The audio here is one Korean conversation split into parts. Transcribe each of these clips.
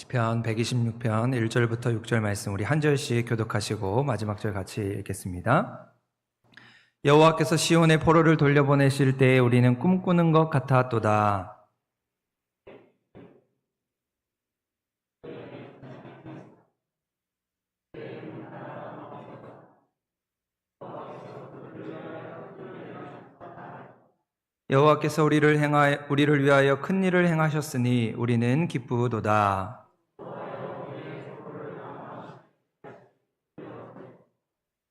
시편 126편 1절부터 6절 말씀 우리 한 절씩 교독하시고 마지막 절 같이 읽겠습니다. 여호와께서 시온의 포로를 돌려보내실 때에 우리는 꿈꾸는 것 같았도다. 여호와께서 우리를 위하여 큰 일을 행하셨으니 우리는 기쁘도다.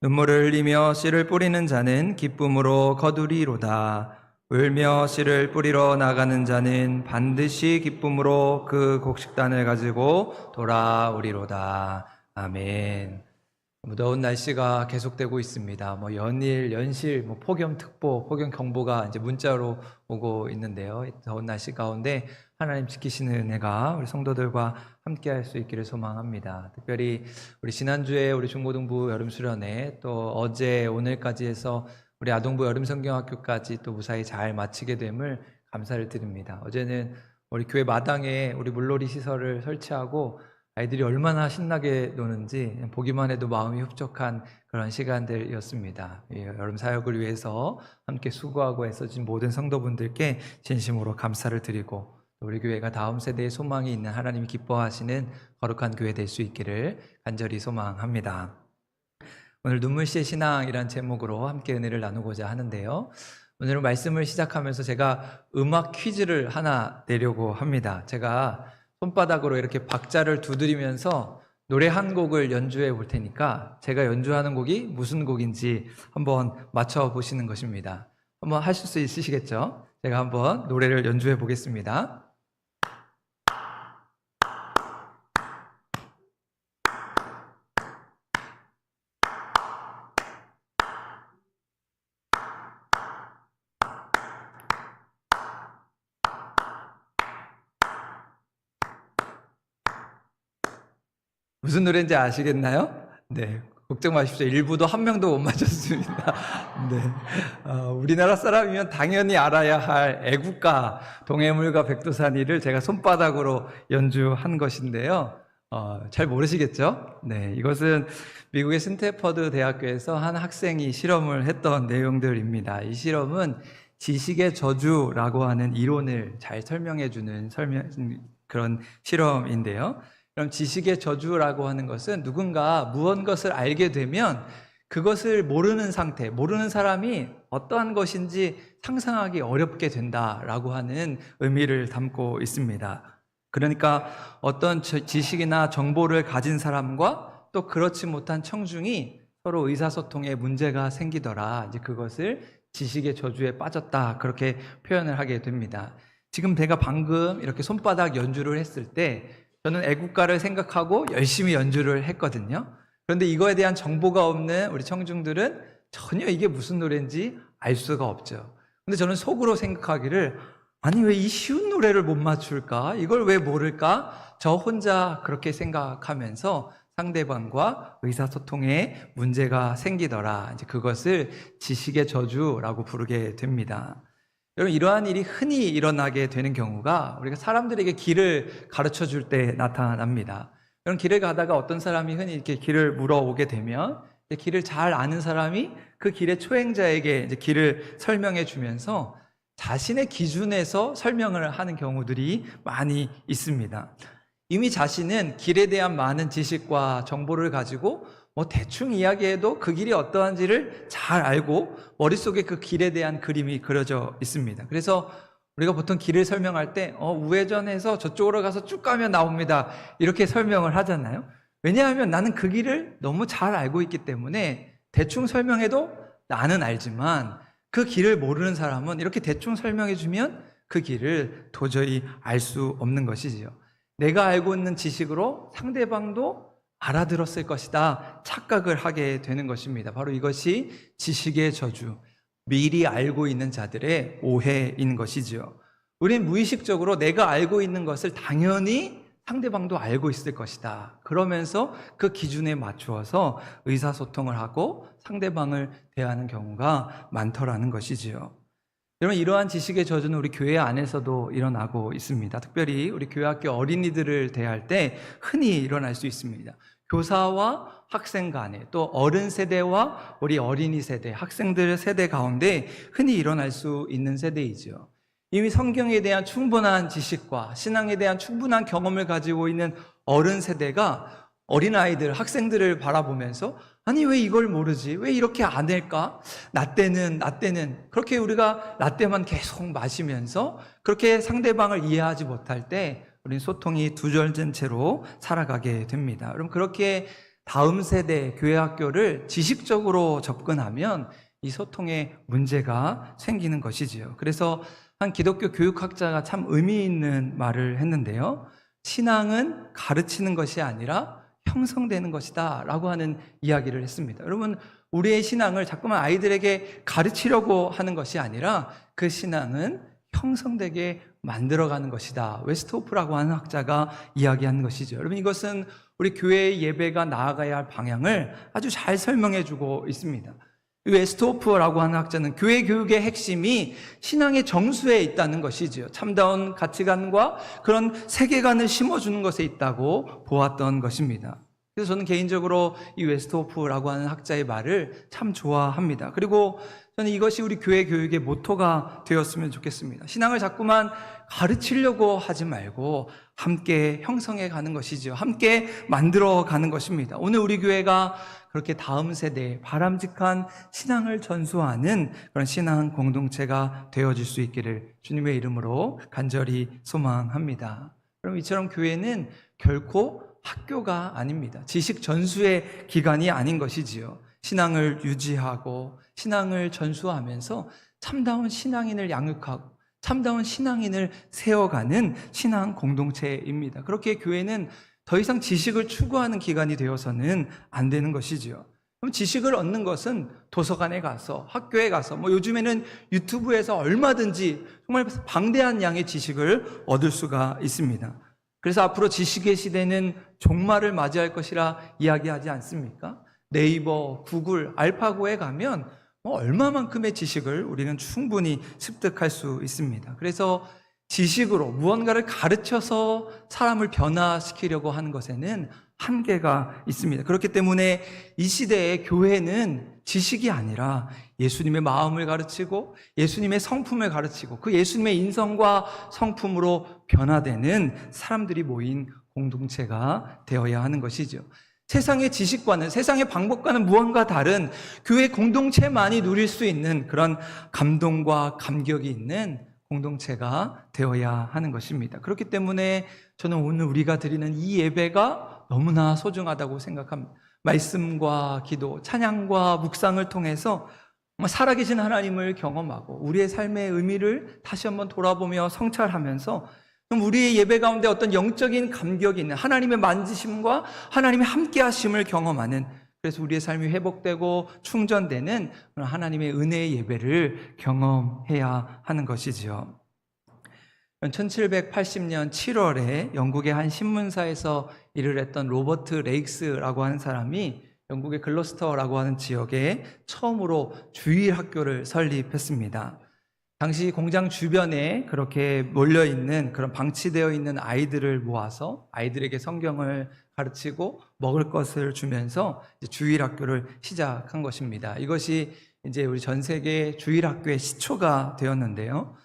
눈물을 흘리며 씨를 뿌리는 자는 기쁨으로 거두리로다. 울며 씨를 뿌리러 나가는 자는 반드시 기쁨으로 그 곡식단을 가지고 돌아오리로다. 아멘. 더운 날씨가 계속되고 있습니다. 연일, 연실, 폭염특보, 폭염경보가 이제 문자로 오고 있는데요. 더운 날씨 가운데 하나님 지키시는 은혜가 우리 성도들과 함께 할 수 있기를 소망합니다. 특별히 우리 지난주에 우리 중고등부 여름수련회 또 어제 오늘까지 해서 우리 아동부 여름성경학교까지 또 무사히 잘 마치게 됨을 감사를 드립니다. 어제는 우리 교회 마당에 우리 물놀이 시설을 설치하고 아이들이 얼마나 신나게 노는지 보기만 해도 마음이 흡족한 그런 시간들이었습니다. 여름 사역을 위해서 함께 수고하고 애써진 모든 성도분들께 진심으로 감사를 드리고 우리 교회가 다음 세대의 소망이 있는 하나님이 기뻐하시는 거룩한 교회 될 수 있기를 간절히 소망합니다. 오늘 눈물씨의 신앙이란 제목으로 함께 은혜를 나누고자 하는데요. 오늘 말씀을 시작하면서 제가 음악 퀴즈를 하나 내려고 합니다. 제가 손바닥으로 이렇게 박자를 두드리면서 노래 한 곡을 연주해 볼 테니까 제가 연주하는 곡이 무슨 곡인지 한번 맞춰보시는 것입니다. 한번 하실 수 있으시겠죠? 제가 한번 노래를 연주해 보겠습니다. 무슨 노래인지 아시겠나요? 네, 걱정 마십시오. 일부도 한 명도 못 맞췄습니다. 네, 우리나라 사람이면 당연히 알아야 할 애국가 동해물과 백두산이를 제가 손바닥으로 연주한 것인데요. 잘 모르시겠죠? 네, 이것은 미국의 스탠퍼드 대학교에서 한 학생이 실험을 했던 내용들입니다. 이 실험은 지식의 저주라고 하는 이론을 잘 설명해주는 그런 실험인데요. 그럼 지식의 저주라고 하는 것은 누군가 무언가를 알게 되면 그것을 모르는 상태, 모르는 사람이 어떠한 것인지 상상하기 어렵게 된다라고 하는 의미를 담고 있습니다. 그러니까 어떤 지식이나 정보를 가진 사람과 또 그렇지 못한 청중이 서로 의사소통에 문제가 생기더라. 이제 그것을 지식의 저주에 빠졌다. 그렇게 표현을 하게 됩니다. 지금 제가 방금 이렇게 손바닥 연주를 했을 때 저는 애국가를 생각하고 열심히 연주를 했거든요. 그런데 이거에 대한 정보가 없는 우리 청중들은 전혀 이게 무슨 노래인지 알 수가 없죠. 근데 저는 속으로 생각하기를 아니 왜 이 쉬운 노래를 못 맞출까? 이걸 왜 모를까? 저 혼자 그렇게 생각하면서 상대방과 의사소통에 문제가 생기더라. 이제 그것을 지식의 저주라고 부르게 됩니다. 여러분, 이러한 일이 흔히 일어나게 되는 경우가 우리가 사람들에게 길을 가르쳐 줄 때 나타납니다. 여러분, 길을 가다가 어떤 사람이 흔히 이렇게 길을 물어오게 되면 길을 잘 아는 사람이 그 길의 초행자에게 이제 길을 설명해 주면서 자신의 기준에서 설명을 하는 경우들이 많이 있습니다. 이미 자신은 길에 대한 많은 지식과 정보를 가지고 대충 이야기해도 그 길이 어떠한지를 잘 알고 머릿속에 그 길에 대한 그림이 그려져 있습니다. 그래서 우리가 보통 길을 설명할 때 우회전해서 저쪽으로 가서 쭉 가면 나옵니다. 이렇게 설명을 하잖아요. 왜냐하면 나는 그 길을 너무 잘 알고 있기 때문에 대충 설명해도 나는 알지만 그 길을 모르는 사람은 이렇게 대충 설명해주면 그 길을 도저히 알 수 없는 것이지요. 내가 알고 있는 지식으로 상대방도 알아들었을 것이다 착각을 하게 되는 것입니다. 바로 이것이 지식의 저주, 미리 알고 있는 자들의 오해인 것이죠. 우린 무의식적으로 내가 알고 있는 것을 당연히 상대방도 알고 있을 것이다. 그러면서 그 기준에 맞추어서 의사소통을 하고 상대방을 대하는 경우가 많더라는 것이지요. 여러분, 이러한 지식의 저주는 우리 교회 안에서도 일어나고 있습니다. 특별히 우리 교회학교 어린이들을 대할 때 흔히 일어날 수 있습니다. 교사와 학생 간에, 또 어른 세대와 우리 어린이 세대, 학생들 세대 가운데 흔히 일어날 수 있는 세대이죠. 이미 성경에 대한 충분한 지식과 신앙에 대한 충분한 경험을 가지고 있는 어른 세대가 어린아이들, 학생들을 바라보면서 아니 왜 이걸 모르지? 왜 이렇게 안 할까? 나 때는 그렇게 우리가 라떼만 계속 마시면서 그렇게 상대방을 이해하지 못할 때 우리는 소통이 두절된 채로 살아가게 됩니다. 그럼 그렇게 다음 세대 교회 학교를 지식적으로 접근하면 이 소통에 문제가 생기는 것이지요. 그래서 한 기독교 교육학자가 참 의미 있는 말을 했는데요. 신앙은 가르치는 것이 아니라 형성되는 것이다 라고 하는 이야기를 했습니다. 여러분, 우리의 신앙을 자꾸만 아이들에게 가르치려고 하는 것이 아니라 그 신앙은 형성되게 만들어가는 것이다. 웨스트호프라고 하는 학자가 이야기하는 것이죠. 여러분, 이것은 우리 교회의 예배가 나아가야 할 방향을 아주 잘 설명해 주고 있습니다. 웨스트호프라고 하는 학자는 교회 교육의 핵심이 신앙의 정수에 있다는 것이지요. 참다운 가치관과 그런 세계관을 심어주는 것에 있다고 보았던 것입니다. 그래서 저는 개인적으로 이 웨스트호프라고 하는 학자의 말을 참 좋아합니다. 그리고 저는 이것이 우리 교회 교육의 모토가 되었으면 좋겠습니다. 신앙을 자꾸만 가르치려고 하지 말고 함께 형성해 가는 것이죠. 함께 만들어 가는 것입니다. 오늘 우리 교회가 그렇게 다음 세대에 바람직한 신앙을 전수하는 그런 신앙 공동체가 되어질 수 있기를 주님의 이름으로 간절히 소망합니다. 그럼 이처럼 교회는 결코 학교가 아닙니다. 지식 전수의 기관이 아닌 것이지요. 신앙을 유지하고 신앙을 전수하면서 참다운 신앙인을 양육하고 참다운 신앙인을 세워가는 신앙 공동체입니다. 그렇게 교회는 더 이상 지식을 추구하는 기관이 되어서는 안 되는 것이지요. 그럼 지식을 얻는 것은 도서관에 가서, 학교에 가서, 요즘에는 유튜브에서 얼마든지 정말 방대한 양의 지식을 얻을 수가 있습니다. 그래서 앞으로 지식의 시대는 종말을 맞이할 것이라 이야기하지 않습니까? 네이버, 구글, 알파고에 가면 얼마만큼의 지식을 우리는 충분히 습득할 수 있습니다. 그래서 지식으로 무언가를 가르쳐서 사람을 변화시키려고 하는 것에는 한계가 있습니다. 그렇기 때문에 이 시대의 교회는 지식이 아니라 예수님의 마음을 가르치고 예수님의 성품을 가르치고 그 예수님의 인성과 성품으로 변화되는 사람들이 모인 공동체가 되어야 하는 것이죠. 세상의 지식과는, 세상의 방법과는 무언가 다른 교회 공동체만이 누릴 수 있는 그런 감동과 감격이 있는 공동체가 되어야 하는 것입니다. 그렇기 때문에 저는 오늘 우리가 드리는 이 예배가 너무나 소중하다고 생각합니다. 말씀과 기도, 찬양과 묵상을 통해서 살아계신 하나님을 경험하고 우리의 삶의 의미를 다시 한번 돌아보며 성찰하면서 우리의 예배 가운데 어떤 영적인 감격이 있는 하나님의 만지심과 하나님의 함께하심을 경험하는, 그래서 우리의 삶이 회복되고 충전되는 하나님의 은혜의 예배를 경험해야 하는 것이지요. 1780년 7월에 영국의 한 신문사에서 일을 했던 로버트 레익스라고 하는 사람이 영국의 글로스터라고 하는 지역에 처음으로 주일학교를 설립했습니다. 당시 공장 주변에 그렇게 몰려있는 그런 방치되어 있는 아이들을 모아서 아이들에게 성경을 가르치고 먹을 것을 주면서 주일학교를 시작한 것입니다. 이것이 이제 우리 전 세계 주일학교의 시초가 되었는데요.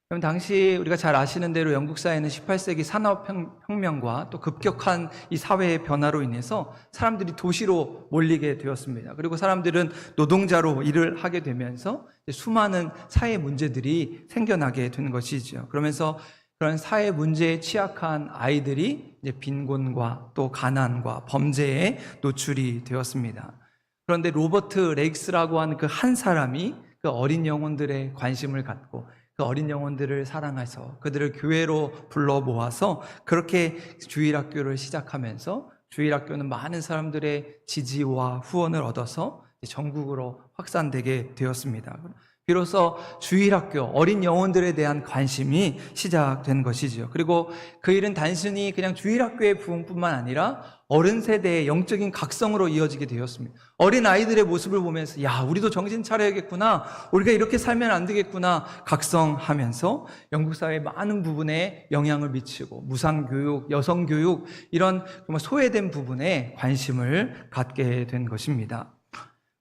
그럼 당시 우리가 잘 아시는 대로 영국 사회는 18세기 산업혁명과 또 급격한 이 사회의 변화로 인해서 사람들이 도시로 몰리게 되었습니다. 그리고 사람들은 노동자로 일을 하게 되면서 수많은 사회 문제들이 생겨나게 되는 것이죠. 그러면서 그런 사회 문제에 취약한 아이들이 이제 빈곤과 또 가난과 범죄에 노출이 되었습니다. 그런데 로버트 레익스라고 하는 그 한 사람이 그 어린 영혼들의 관심을 갖고 그 어린 영혼들을 사랑해서 그들을 교회로 불러 모아서 그렇게 주일학교를 시작하면서 주일학교는 많은 사람들의 지지와 후원을 얻어서 전국으로 확산되게 되었습니다. 비로소 주일학교, 어린 영혼들에 대한 관심이 시작된 것이지요. 그리고 그 일은 단순히 그냥 주일학교의 부흥뿐만 아니라 어른 세대의 영적인 각성으로 이어지게 되었습니다. 어린 아이들의 모습을 보면서 야, 우리도 정신 차려야겠구나, 우리가 이렇게 살면 안 되겠구나 각성하면서 영국 사회의 많은 부분에 영향을 미치고 무상교육, 여성교육 이런 정말 소외된 부분에 관심을 갖게 된 것입니다.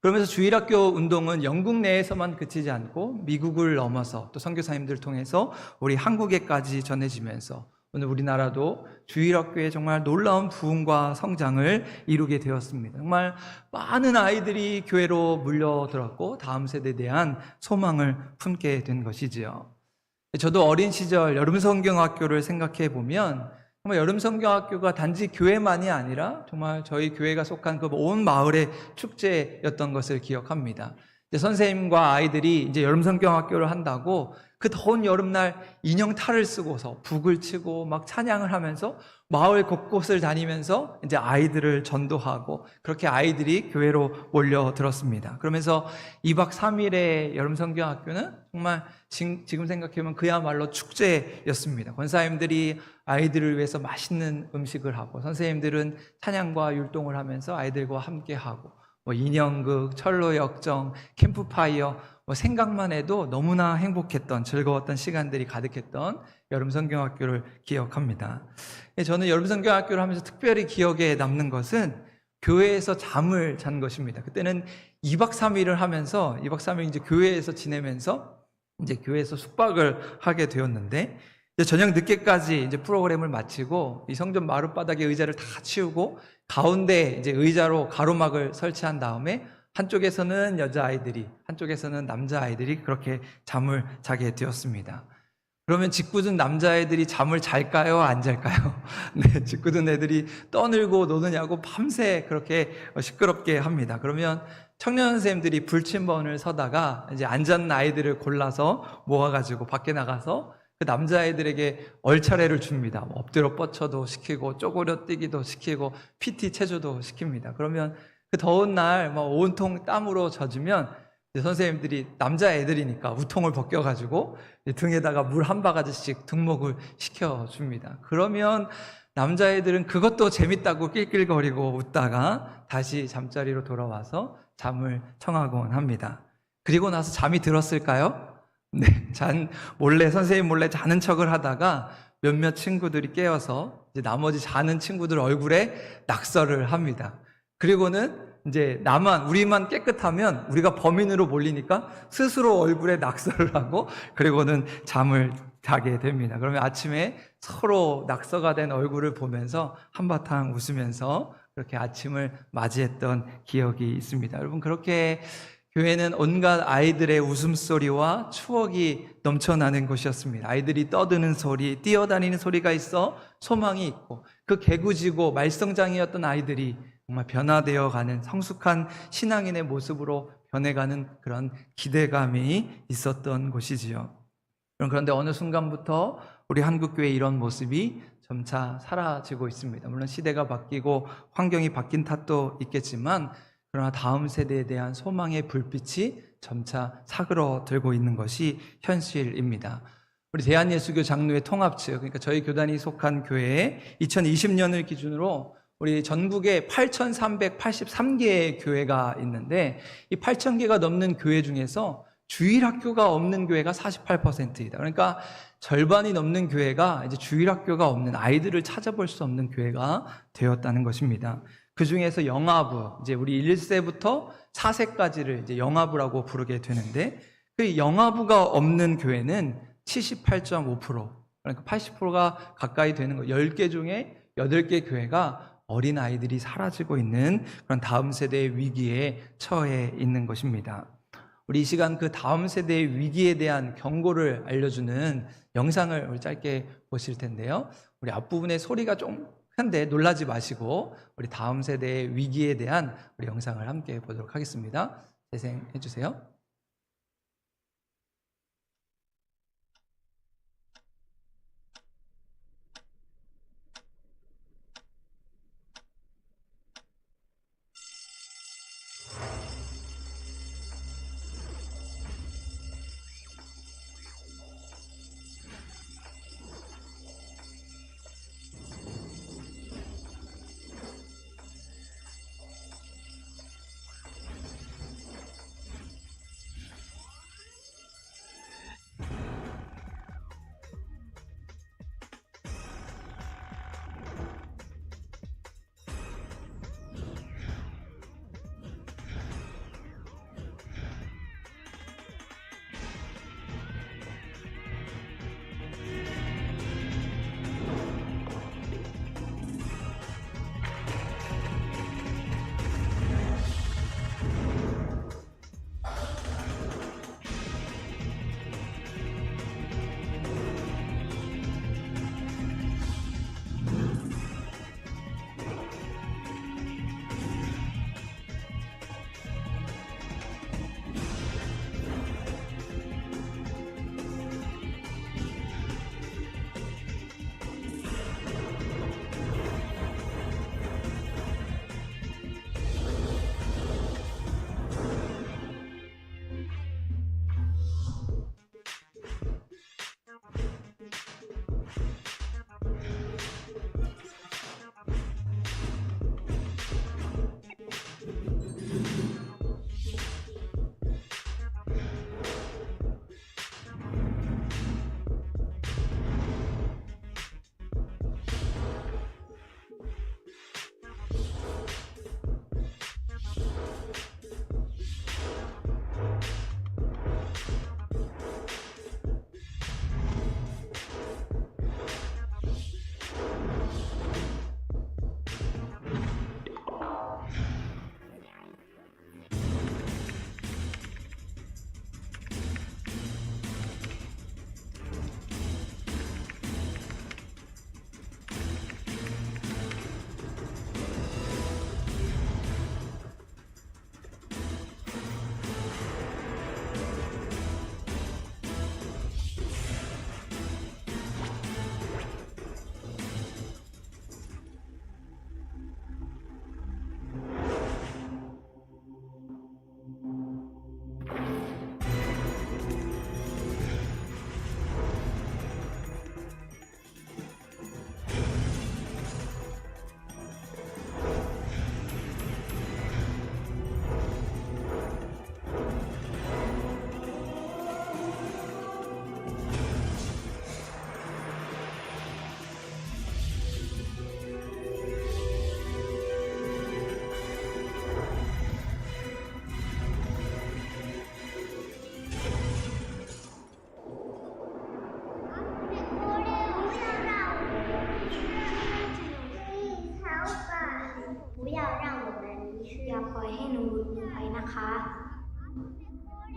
그러면서 주일학교 운동은 영국 내에서만 그치지 않고 미국을 넘어서 또 선교사님들 통해서 우리 한국에까지 전해지면서 오늘 우리나라도 주일학교에 정말 놀라운 부흥과 성장을 이루게 되었습니다. 정말 많은 아이들이 교회로 물려들었고 다음 세대에 대한 소망을 품게 된 것이지요. 저도 어린 시절 여름성경학교를 생각해 보면 정말 여름성경학교가 단지 교회만이 아니라 정말 저희 교회가 속한 그 온 마을의 축제였던 것을 기억합니다. 이제 선생님과 아이들이 이제 여름성경학교를 한다고 그 더운 여름날 인형 탈을 쓰고서 북을 치고 막 찬양을 하면서 마을 곳곳을 다니면서 이제 아이들을 전도하고 그렇게 아이들이 교회로 몰려들었습니다. 그러면서 2박 3일의 여름성경학교는 정말 지금 생각해보면 그야말로 축제였습니다. 권사님들이 아이들을 위해서 맛있는 음식을 하고 선생님들은 찬양과 율동을 하면서 아이들과 함께하고 인형극, 철로역정, 캠프파이어 생각만 해도 너무나 행복했던 즐거웠던 시간들이 가득했던 여름성경학교를 기억합니다. 저는 여름성경학교를 하면서 특별히 기억에 남는 것은 교회에서 잠을 잔 것입니다. 그때는 2박 3일을 하면서 2박 3일 이제 교회에서 지내면서 이제 교회에서 숙박을 하게 되었는데 저녁 늦게까지 이제 프로그램을 마치고 이 성전 마룻바닥에 의자를 다 치우고 가운데 이제 의자로 가로막을 설치한 다음에 한쪽에서는 여자아이들이 한쪽에서는 남자아이들이 그렇게 잠을 자게 되었습니다. 그러면 짓궂은 남자애들이 잠을 잘까요? 안 잘까요? 네, 짓궂은 애들이 떠들고 노느냐고 밤새 그렇게 시끄럽게 합니다. 그러면 청년 선생님들이 불침번을 서다가 이제 앉은 아이들을 골라서 모아가지고 밖에 나가서 그 남자아이들에게 얼차례를 줍니다. 엎드려 뻗쳐도 시키고 쪼그려 뛰기도 시키고 PT 체조도 시킵니다. 그러면 그 더운 날 온통 땀으로 젖으면 선생님들이 남자애들이니까 우통을 벗겨가지고 등에다가 물 한 바가지씩 등목을 시켜줍니다. 그러면 남자애들은 그것도 재밌다고 낄낄거리고 웃다가 다시 잠자리로 돌아와서 잠을 청하곤 합니다. 그리고 나서 잠이 들었을까요? 네, 몰래 선생님 몰래 자는 척을 하다가 몇몇 친구들이 깨어서 이제 나머지 자는 친구들 얼굴에 낙서를 합니다. 그리고는 이제 우리만 깨끗하면 우리가 범인으로 몰리니까 스스로 얼굴에 낙서를 하고 그리고는 잠을 자게 됩니다. 그러면 아침에 서로 낙서가 된 얼굴을 보면서 한바탕 웃으면서 그렇게 아침을 맞이했던 기억이 있습니다. 여러분, 그렇게 교회는 온갖 아이들의 웃음소리와 추억이 넘쳐나는 곳이었습니다. 아이들이 떠드는 소리, 뛰어다니는 소리가 있어 소망이 있고 그 개구지고 말썽장이었던 아이들이 정말 변화되어 가는 성숙한 신앙인의 모습으로 변해가는 그런 기대감이 있었던 곳이지요. 그런데 어느 순간부터 우리 한국교회의 이런 모습이 점차 사라지고 있습니다. 물론 시대가 바뀌고 환경이 바뀐 탓도 있겠지만 그러나 다음 세대에 대한 소망의 불빛이 점차 사그러들고 있는 것이 현실입니다. 우리 대한예수교 장로회 통합 측, 그러니까 저희 교단이 속한 교회에 2020년을 기준으로 우리 전국에 8,383개의 교회가 있는데 이 8,000개가 넘는 교회 중에서 주일학교가 없는 교회가 48%이다. 그러니까 절반이 넘는 교회가 이제 주일학교가 없는, 아이들을 찾아볼 수 없는 교회가 되었다는 것입니다. 그 중에서 영아부, 이제 우리 1세부터 4세까지를 이제 영아부라고 부르게 되는데 그 영아부가 없는 교회는 78.5%, 그러니까 80%가 가까이 되는 거. 10개 중에 8개 교회가 어린아이들이 사라지고 있는 그런 다음 세대의 위기에 처해 있는 것입니다. 우리 이 시간 그 다음 세대의 위기에 대한 경고를 알려주는 영상을 우리 짧게 보실 텐데요. 우리 앞부분에 소리가 좀 큰데 놀라지 마시고 우리 다음 세대의 위기에 대한 우리 영상을 함께 보도록 하겠습니다. 재생해 주세요.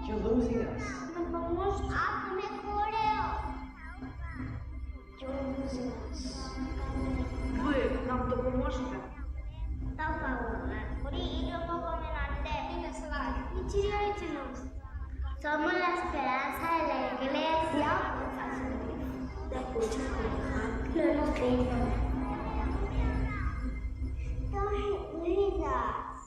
You're losing us. Вы нам допоможете? 우리 잃어먹으면 안 돼. Somos la esperanza de la iglesia. Lo hemos creído. Don't leave us. Don't leave us.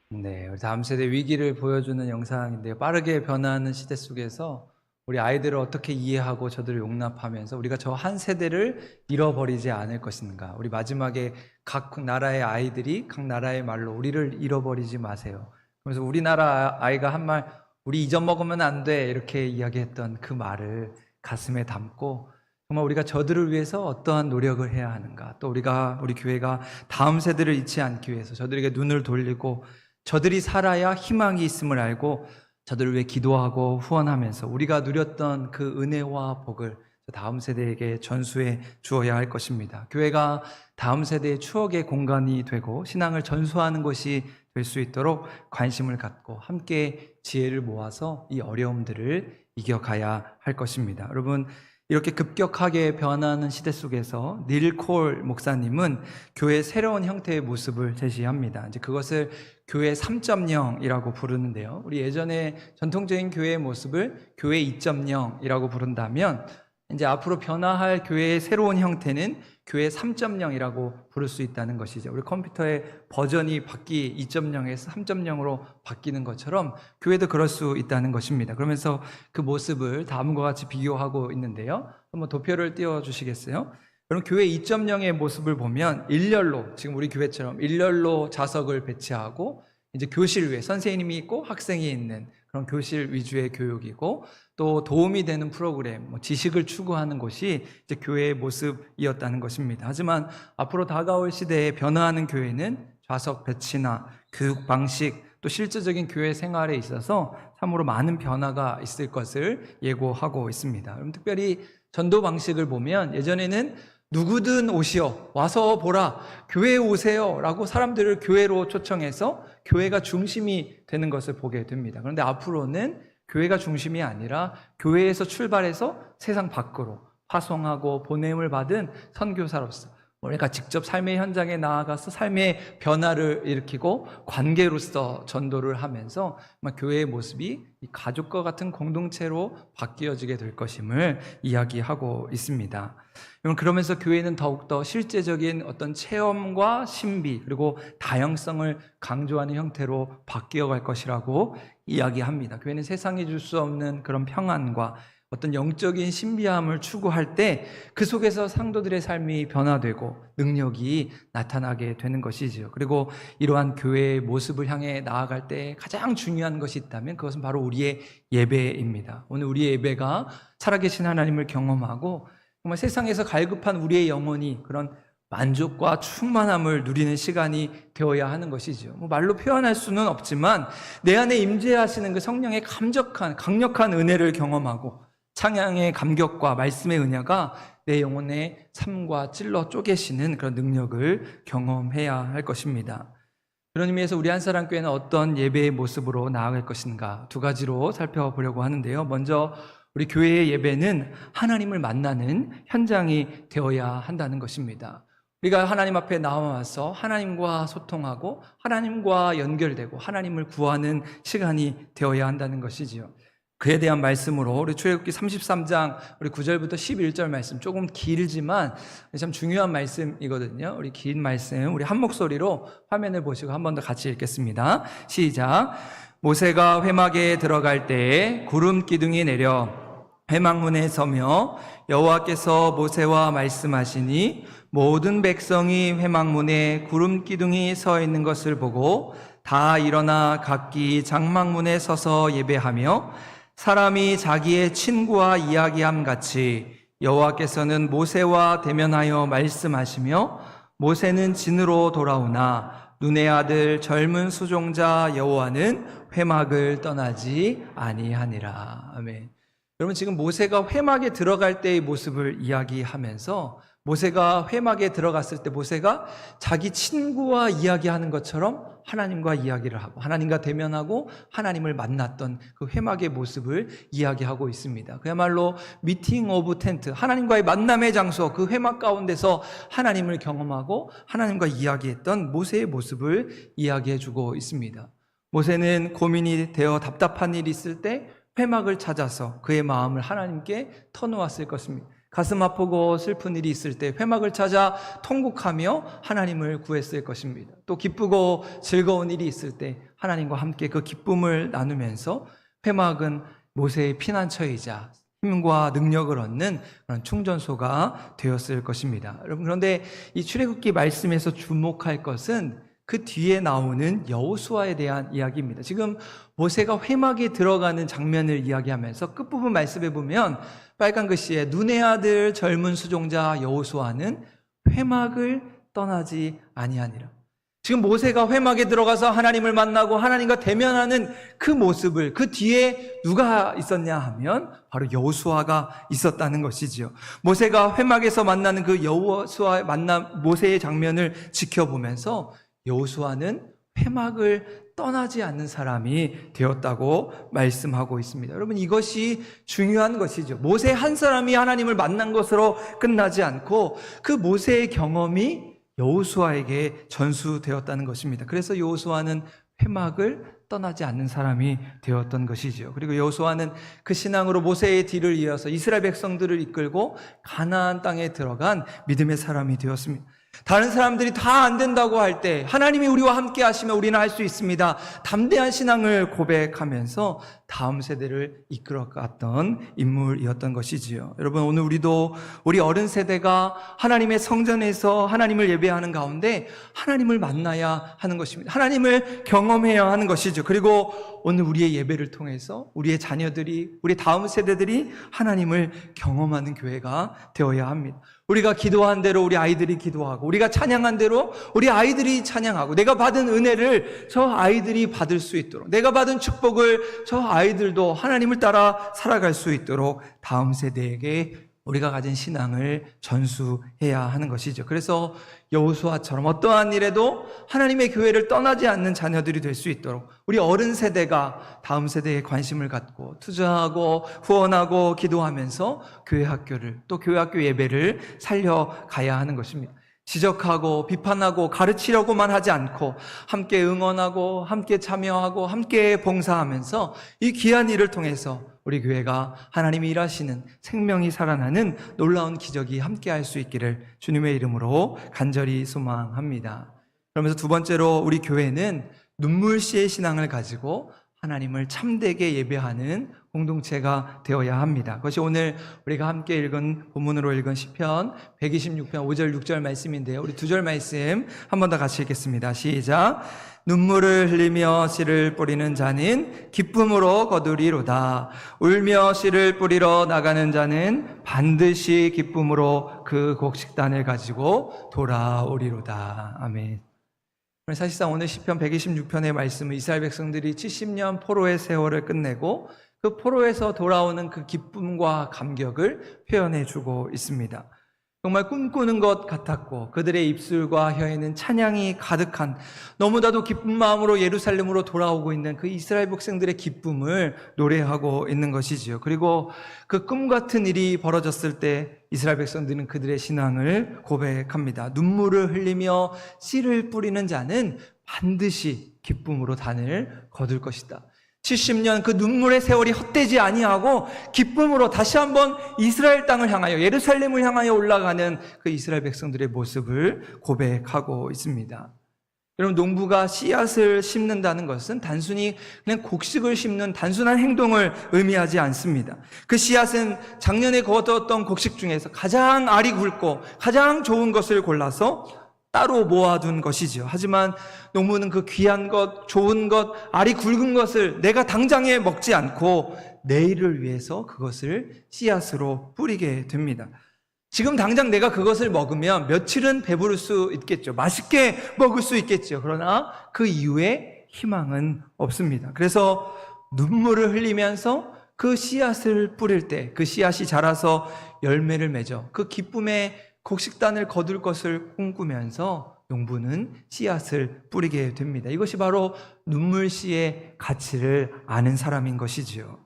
네, 우리 다음 세대 위기를 보여주는 영상인데요. 빠르게 변화하는 시대 속에서 우리 아이들을 어떻게 이해하고 저들을 용납하면서 우리가 저 한 세대를 잃어버리지 않을 것인가. 우리 마지막에 각 나라의 아이들이 각 나라의 말로 우리를 잃어버리지 마세요. 그래서 우리나라 아이가 한 말, 우리 잊어먹으면 안 돼, 이렇게 이야기했던 그 말을 가슴에 담고 정말 우리가 저들을 위해서 어떠한 노력을 해야 하는가. 또 우리 교회가 다음 세대를 잃지 않기 위해서 저들에게 눈을 돌리고 저들이 살아야 희망이 있음을 알고 저들을 위해 기도하고 후원하면서 우리가 누렸던 그 은혜와 복을 다음 세대에게 전수해 주어야 할 것입니다. 교회가 다음 세대의 추억의 공간이 되고 신앙을 전수하는 것이 될 수 있도록 관심을 갖고 함께 지혜를 모아서 이 어려움들을 이겨가야 할 것입니다. 여러분, 이렇게 급격하게 변하는 시대 속에서 닐 콜 목사님은 교회의 새로운 형태의 모습을 제시합니다. 이제 그것을 교회 3.0이라고 부르는데요. 우리 예전에 전통적인 교회의 모습을 교회 2.0이라고 부른다면 이제 앞으로 변화할 교회의 새로운 형태는 교회 3.0이라고 부를 수 있다는 것이죠. 우리 컴퓨터의 버전이 2.0에서 3.0으로 바뀌는 것처럼 교회도 그럴 수 있다는 것입니다. 그러면서 그 모습을 다음과 같이 비교하고 있는데요. 한번 도표를 띄워주시겠어요? 여러분, 교회 2.0의 모습을 보면 일렬로, 지금 우리 교회처럼 일렬로 좌석을 배치하고 이제 교실 위에 선생님이 있고 학생이 있는 그런 교실 위주의 교육이고 또 도움이 되는 프로그램, 지식을 추구하는 것이 이제 교회의 모습이었다는 것입니다. 하지만 앞으로 다가올 시대에 변화하는 교회는 좌석 배치나 교육 방식, 또 실제적인 교회 생활에 있어서 참으로 많은 변화가 있을 것을 예고하고 있습니다. 그럼 특별히 전도 방식을 보면 예전에는 누구든 오시어, 와서 보라, 교회에 오세요 라고 사람들을 교회로 초청해서 교회가 중심이 되는 것을 보게 됩니다. 그런데 앞으로는 교회가 중심이 아니라 교회에서 출발해서 세상 밖으로 파송하고 보냄을 받은 선교사로서 우리가 직접 삶의 현장에 나아가서 삶의 변화를 일으키고 관계로서 전도를 하면서 교회의 모습이 가족과 같은 공동체로 바뀌어지게 될 것임을 이야기하고 있습니다. 그러면서 교회는 더욱더 실제적인 어떤 체험과 신비 그리고 다양성을 강조하는 형태로 바뀌어갈 것이라고 이야기합니다. 교회는 세상에 줄 수 없는 그런 평안과 어떤 영적인 신비함을 추구할 때 그 속에서 상도들의 삶이 변화되고 능력이 나타나게 되는 것이지요. 그리고 이러한 교회의 모습을 향해 나아갈 때 가장 중요한 것이 있다면 그것은 바로 우리의 예배입니다. 오늘 우리의 예배가 살아계신 하나님을 경험하고 정말 세상에서 갈급한 우리의 영혼이 그런 만족과 충만함을 누리는 시간이 되어야 하는 것이죠. 말로 표현할 수는 없지만 내 안에 임재하시는 그 성령의 강력한 은혜를 경험하고 찬양의 감격과 말씀의 은혜가 내 영혼의 삶과 찔러 쪼개시는 그런 능력을 경험해야 할 것입니다. 그런 의미에서 우리 한사랑교회는 어떤 예배의 모습으로 나아갈 것인가 두 가지로 살펴보려고 하는데요. 먼저 우리 교회의 예배는 하나님을 만나는 현장이 되어야 한다는 것입니다. 우리가 하나님 앞에 나와서 하나님과 소통하고 하나님과 연결되고 하나님을 구하는 시간이 되어야 한다는 것이지요. 그에 대한 말씀으로 우리 출애굽기 33장 우리 9절부터 11절 말씀, 조금 길지만 참 중요한 말씀이거든요. 우리 긴 말씀 우리 한 목소리로 화면을 보시고 한 번 더 같이 읽겠습니다. 시작. 모세가 회막에 들어갈 때에 구름 기둥이 내려 회막문에 서며 여호와께서 모세와 말씀하시니 모든 백성이 회막문에 구름 기둥이 서 있는 것을 보고 다 일어나 각기 장막문에 서서 예배하며 사람이 자기의 친구와 이야기함 같이 여호와께서는 모세와 대면하여 말씀하시며 모세는 진으로 돌아오나 눈의 아들 젊은 수종자 여호와는 회막을 떠나지 아니하니라. 아멘. 여러분, 지금 모세가 회막에 들어갈 때의 모습을 이야기하면서 모세가 회막에 들어갔을 때 모세가 자기 친구와 이야기하는 것처럼 하나님과 이야기를 하고 하나님과 대면하고 하나님을 만났던 그 회막의 모습을 이야기하고 있습니다. 그야말로 미팅 오브 텐트, 하나님과의 만남의 장소, 그 회막 가운데서 하나님을 경험하고 하나님과 이야기했던 모세의 모습을 이야기해주고 있습니다. 모세는 고민이 되어 답답한 일이 있을 때 회막을 찾아서 그의 마음을 하나님께 터놓았을 것입니다. 가슴 아프고 슬픈 일이 있을 때 회막을 찾아 통곡하며 하나님을 구했을 것입니다. 또 기쁘고 즐거운 일이 있을 때 하나님과 함께 그 기쁨을 나누면서 회막은 모세의 피난처이자 힘과 능력을 얻는 그런 충전소가 되었을 것입니다. 여러분, 그런데 이 출애굽기 말씀에서 주목할 것은 그 뒤에 나오는 여호수아에 대한 이야기입니다. 지금 모세가 회막에 들어가는 장면을 이야기하면서 끝부분 말씀에 보면 빨간 글씨에 눈의 아들 젊은 수종자 여호수아는 회막을 떠나지 아니하니라. 지금 모세가 회막에 들어가서 하나님을 만나고 하나님과 대면하는 그 모습을 그 뒤에 누가 있었냐 하면 바로 여호수아가 있었다는 것이지요. 모세가 회막에서 만나는 그 여호수아의 만남, 모세의 장면을 지켜보면서 여호수아는 회막을 떠나지 않는 사람이 되었다고 말씀하고 있습니다. 여러분, 이것이 중요한 것이죠. 모세 한 사람이 하나님을 만난 것으로 끝나지 않고 그 모세의 경험이 여호수아에게 전수되었다는 것입니다. 그래서 여호수아는 회막을 떠나지 않는 사람이 되었던 것이죠. 그리고 여호수아는 그 신앙으로 모세의 뒤를 이어서 이스라엘 백성들을 이끌고 가나안 땅에 들어간 믿음의 사람이 되었습니다. 다른 사람들이 다 안 된다고 할 때 하나님이 우리와 함께 하시면 우리는 할 수 있습니다. 담대한 신앙을 고백하면서 다음 세대를 이끌어갔던 인물이었던 것이지요. 여러분, 오늘 우리도 우리 어른 세대가 하나님의 성전에서 하나님을 예배하는 가운데 하나님을 만나야 하는 것입니다. 하나님을 경험해야 하는 것이죠. 그리고 오늘 우리의 예배를 통해서 우리의 자녀들이, 우리 다음 세대들이 하나님을 경험하는 교회가 되어야 합니다. 우리가 기도한 대로 우리 아이들이 기도하고 우리가 찬양한 대로 우리 아이들이 찬양하고 내가 받은 은혜를 저 아이들이 받을 수 있도록, 내가 받은 축복을 저 아이들도 하나님을 따라 살아갈 수 있도록 다음 세대에게 우리가 가진 신앙을 전수해야 하는 것이죠. 그래서 여호수아처럼 어떠한 일에도 하나님의 교회를 떠나지 않는 자녀들이 될 수 있도록 우리 어른 세대가 다음 세대에 관심을 갖고 투자하고 후원하고 기도하면서 교회 학교를, 또 교회 학교 예배를 살려가야 하는 것입니다. 지적하고 비판하고 가르치려고만 하지 않고 함께 응원하고 함께 참여하고 함께 봉사하면서 이 귀한 일을 통해서 우리 교회가 하나님이 일하시는 생명이 살아나는 놀라운 기적이 함께 할 수 있기를 주님의 이름으로 간절히 소망합니다. 그러면서 두 번째로 우리 교회는 눈물씨의 신앙을 가지고 하나님을 참되게 예배하는 공동체가 되어야 합니다. 그것이 오늘 우리가 함께 읽은 본문으로 읽은 시편 126편 5절 6절 말씀인데요. 우리 두 절 말씀 한 번 더 같이 읽겠습니다. 시작. 눈물을 흘리며 씨를 뿌리는 자는 기쁨으로 거두리로다. 울며 씨를 뿌리러 나가는 자는 반드시 기쁨으로 그 곡식단을 가지고 돌아오리로다. 아멘. 사실상 오늘 시편 126편의 말씀은 이스라엘 백성들이 70년 포로의 세월을 끝내고 그 포로에서 돌아오는 그 기쁨과 감격을 표현해 주고 있습니다. 정말 꿈꾸는 것 같았고 그들의 입술과 혀에는 찬양이 가득한, 너무나도 기쁜 마음으로 예루살렘으로 돌아오고 있는 그 이스라엘 백성들의 기쁨을 노래하고 있는 것이지요. 그리고 그 꿈 같은 일이 벌어졌을 때 이스라엘 백성들은 그들의 신앙을 고백합니다. 눈물을 흘리며 씨를 뿌리는 자는 반드시 기쁨으로 단을 거둘 것이다. 70년 그 눈물의 세월이 헛되지 아니하고 기쁨으로 다시 한번 이스라엘 땅을 향하여, 예루살렘을 향하여 올라가는 그 이스라엘 백성들의 모습을 고백하고 있습니다. 여러분, 농부가 씨앗을 심는다는 것은 단순히 그냥 곡식을 심는 단순한 행동을 의미하지 않습니다. 그 씨앗은 작년에 거두었던 곡식 중에서 가장 알이 굵고 가장 좋은 것을 골라서 따로 모아둔 것이죠. 하지만 농부는 그 귀한 것, 좋은 것, 알이 굵은 것을 내가 당장에 먹지 않고 내일을 위해서 그것을 씨앗으로 뿌리게 됩니다. 지금 당장 내가 그것을 먹으면 며칠은 배부를 수 있겠죠. 맛있게 먹을 수 있겠죠. 그러나 그 이후에 희망은 없습니다. 그래서 눈물을 흘리면서 그 씨앗을 뿌릴 때 그 씨앗이 자라서 열매를 맺어 그 기쁨의 곡식단을 거둘 것을 꿈꾸면서 농부는 씨앗을 뿌리게 됩니다. 이것이 바로 눈물씨의 가치를 아는 사람인 것이지요.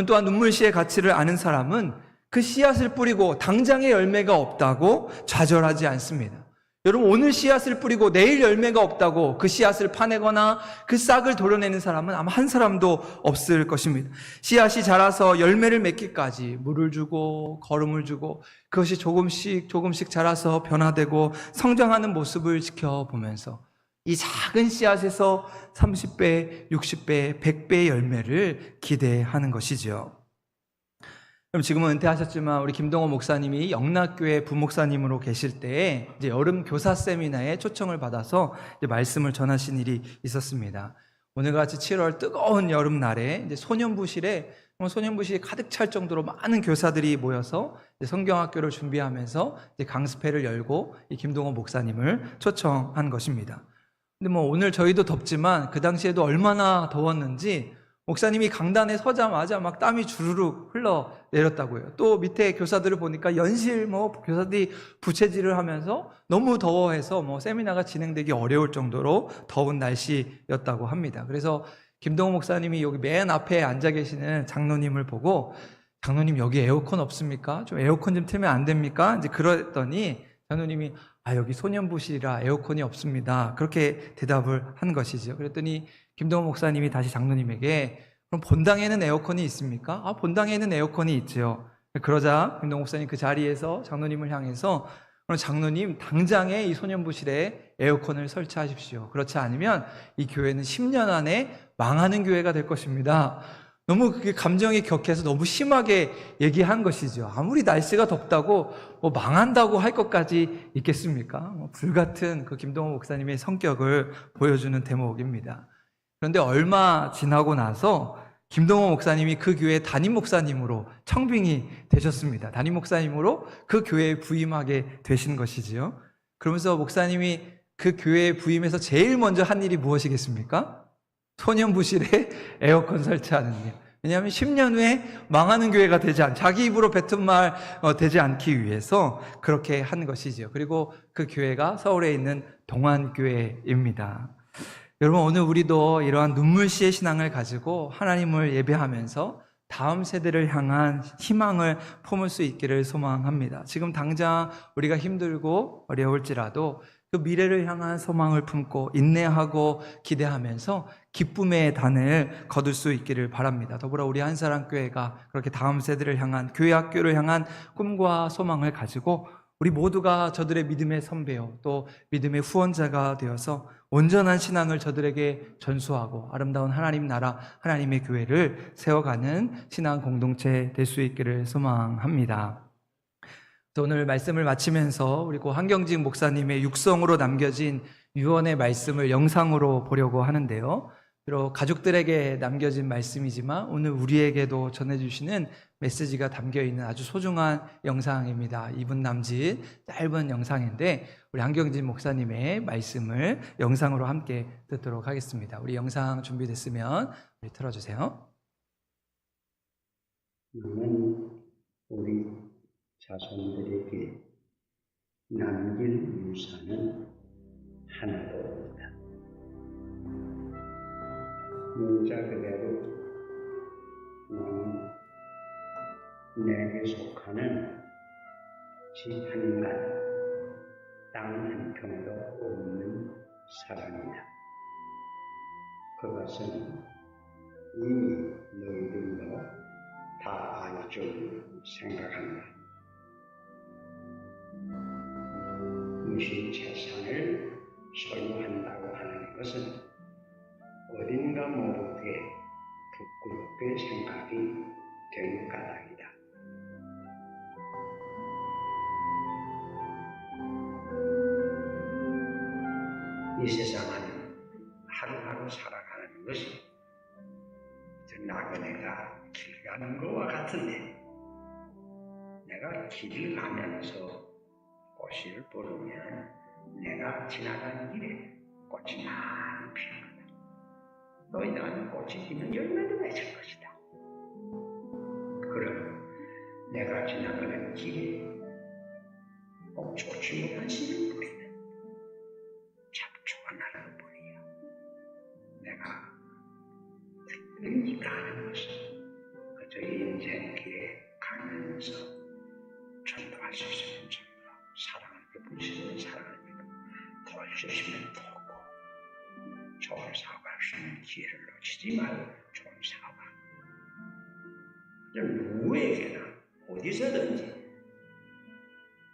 또한 눈물씨의 가치를 아는 사람은 그 씨앗을 뿌리고 당장의 열매가 없다고 좌절하지 않습니다. 여러분, 오늘 씨앗을 뿌리고 내일 열매가 없다고 그 씨앗을 파내거나 그 싹을 도려내는 사람은 아마 한 사람도 없을 것입니다. 씨앗이 자라서 열매를 맺기까지 물을 주고 거름을 주고 그것이 조금씩 조금씩 자라서 변화되고 성장하는 모습을 지켜보면서 이 작은 씨앗에서 30배, 60배, 100배의 열매를 기대하는 것이죠. 그럼 지금은 은퇴하셨지만 우리 김동호 목사님이 영락교회 부목사님으로 계실 때에 이제 여름 교사 세미나에 초청을 받아서 이제 말씀을 전하신 일이 있었습니다. 오늘같이 7월 뜨거운 여름날에 이제 소년부실에 소년부실이 가득 찰 정도로 많은 교사들이 모여서 이제 성경학교를 준비하면서 이제 강습회를 열고 이 김동호 목사님을 초청한 것입니다. 근데 오늘 저희도 덥지만 그 당시에도 얼마나 더웠는지 목사님이 강단에 서자마자 막 땀이 주르륵 흘러 내렸다고요. 또 밑에 교사들을 보니까 연실 교사들이 부채질을 하면서 너무 더워해서 세미나가 진행되기 어려울 정도로 더운 날씨였다고 합니다. 그래서 김동호 목사님이 여기 맨 앞에 앉아 계시는 장로님을 보고 장로님 여기 에어컨 없습니까? 좀 에어컨 좀 틀면 안 됩니까? 이제 그랬더니 장로님이 여기 소년부실이라 에어컨이 없습니다. 그렇게 대답을 한 것이죠. 그랬더니 김동호 목사님이 다시 장로님에게 그럼 본당에는 에어컨이 있습니까? 본당에는 에어컨이 있죠. 그러자 김동호 목사님 그 자리에서 장로님을 향해서 그럼 장로님 당장에 이 소년부실에 에어컨을 설치하십시오. 그렇지 않으면 이 교회는 10년 안에 망하는 교회가 될 것입니다. 너무 그게 감정이 격해서 너무 심하게 얘기한 것이죠. 아무리 날씨가 덥다고 망한다고 할 것까지 있겠습니까? 불같은 그 김동호 목사님의 성격을 보여주는 대목입니다. 그런데 얼마 지나고 나서 김동호 목사님이 그 교회 담임 목사님으로 청빙이 되셨습니다. 담임 목사님으로 그 교회에 부임하게 되신 것이지요. 그러면서 목사님이 그 교회에 부임해서 제일 먼저 한 일이 무엇이겠습니까? 소년부실에 에어컨 설치하는 일. 왜냐하면 10년 후에 망하는 교회가 자기 입으로 뱉은 말 되지 않기 위해서 그렇게 한 것이죠. 그리고 그 교회가 서울에 있는 동안교회입니다. 여러분, 오늘 우리도 이러한 눈물씨의 신앙을 가지고 하나님을 예배하면서 다음 세대를 향한 희망을 품을 수 있기를 소망합니다. 지금 당장 우리가 힘들고 어려울지라도 그 미래를 향한 소망을 품고 인내하고 기대하면서 기쁨의 단을 거둘 수 있기를 바랍니다. 더불어 우리 한사랑교회가 그렇게 다음 세대를 향한 교회 학교를 향한 꿈과 소망을 가지고 우리 모두가 저들의 믿음의 선배요 또 믿음의 후원자가 되어서 온전한 신앙을 저들에게 전수하고 아름다운 하나님 나라 하나님의 교회를 세워가는 신앙 공동체 될 수 있기를 소망합니다. 오늘 말씀을 마치면서 우리 고 한경직 목사님의 육성으로 남겨진 유언의 말씀을 영상으로 보려고 하는데요. 비록 가족들에게 남겨진 말씀이지만 오늘 우리에게도 전해주시는 메시지가 담겨있는 아주 소중한 영상입니다. 2분 남짓 짧은 영상인데 우리 한경직 목사님의 말씀을 영상으로 함께 듣도록 하겠습니다. 우리 영상 준비됐으면 우리 틀어주세요. 나는 우리 자손들에게 남길 유산은 하나도 없다. 문자 그대로 나는 내게 속하는 집 한간, 땅 한 평도 없는 사람이다. 그것은 이미 너희들도 다 알 줄 생각한다. 무슨 재산을 소유한다고 하는 것은 어딘가 모르게 부끄럽게 생각이 된 까닭이다. 이 세상은 하루하루 살아가는 것이 나그네가 길 가는 것과 같은데 내가 길을 가면서 꽃을 보르면 내가 지나가는 길에 꽃이 많이 피어난다. 너희들은 꽃이 피면 열매도 맺을 것이다. 내가 지나가는 길에 꼭 좋지 못한 씨를 뿌리는 잡초가 나를 뿐이야. 내가 특별히 가는 것은 그저 인생길에 가면서 전도할 수 있으면 전도, 사랑을 베풀 수 있으면 사랑을 베풀고, 도울 수 있으면 도우고, 좋은 사업할 수 있는 기회를 놓치지 말고 좋은 사업하고, 누구에게나 어디서든지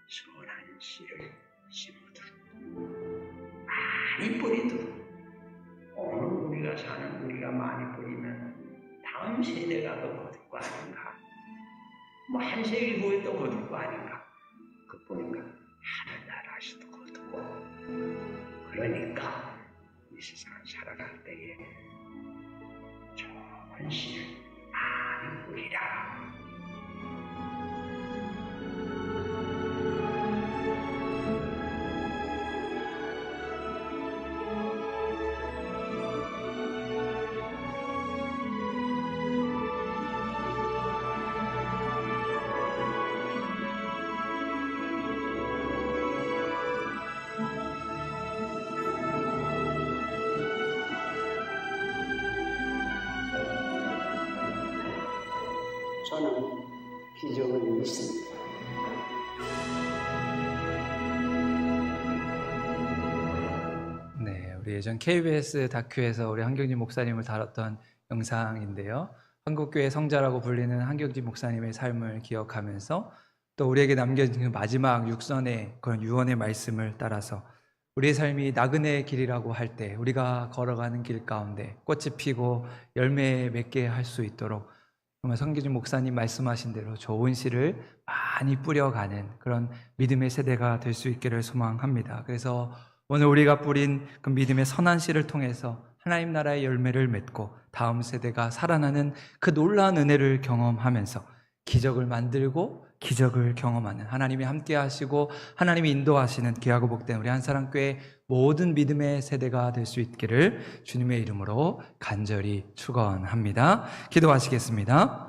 선한 씨를 심어두고 많이 뿌리도록, 오늘 우리가 사는 우리가 많이 뿌리면 다음 세대가 더 거둘 거 아닌가, 뭐 한 세기 후에 또 거둘 거 아닌가. 그뿐인가, 하늘나라에서도 거두고. 그러니까 이 세상 살아갈 때에 좋은 씨를 많이 뿌리라. 저는 기적을 믿습니다. 네, 우리 예전 KBS 다큐에서 우리 한경진 목사님을 다뤘던 영상인데요. 한국교회 성자라고 불리는 한경진 목사님의 삶을 기억하면서 또 우리에게 남겨진 그 마지막 육선의 그런 유언의 말씀을 따라서 우리의 삶이 나그네의 길이라고 할 때 우리가 걸어가는 길 가운데 꽃이 피고 열매 맺게 할 수 있도록 정말 성기준 목사님 말씀하신 대로 좋은 씨를 많이 뿌려가는 그런 믿음의 세대가 될 수 있기를 소망합니다. 그래서 오늘 우리가 뿌린 그 믿음의 선한 씨를 통해서 하나님 나라의 열매를 맺고 다음 세대가 살아나는 그 놀라운 은혜를 경험하면서 기적을 만들고 기적을 경험하는, 하나님이 함께 하시고 하나님이 인도하시는 귀하고 복된 우리 한사랑교회 모든 믿음의 세대가 될 수 있기를 주님의 이름으로 간절히 축원합니다. 기도하시겠습니다.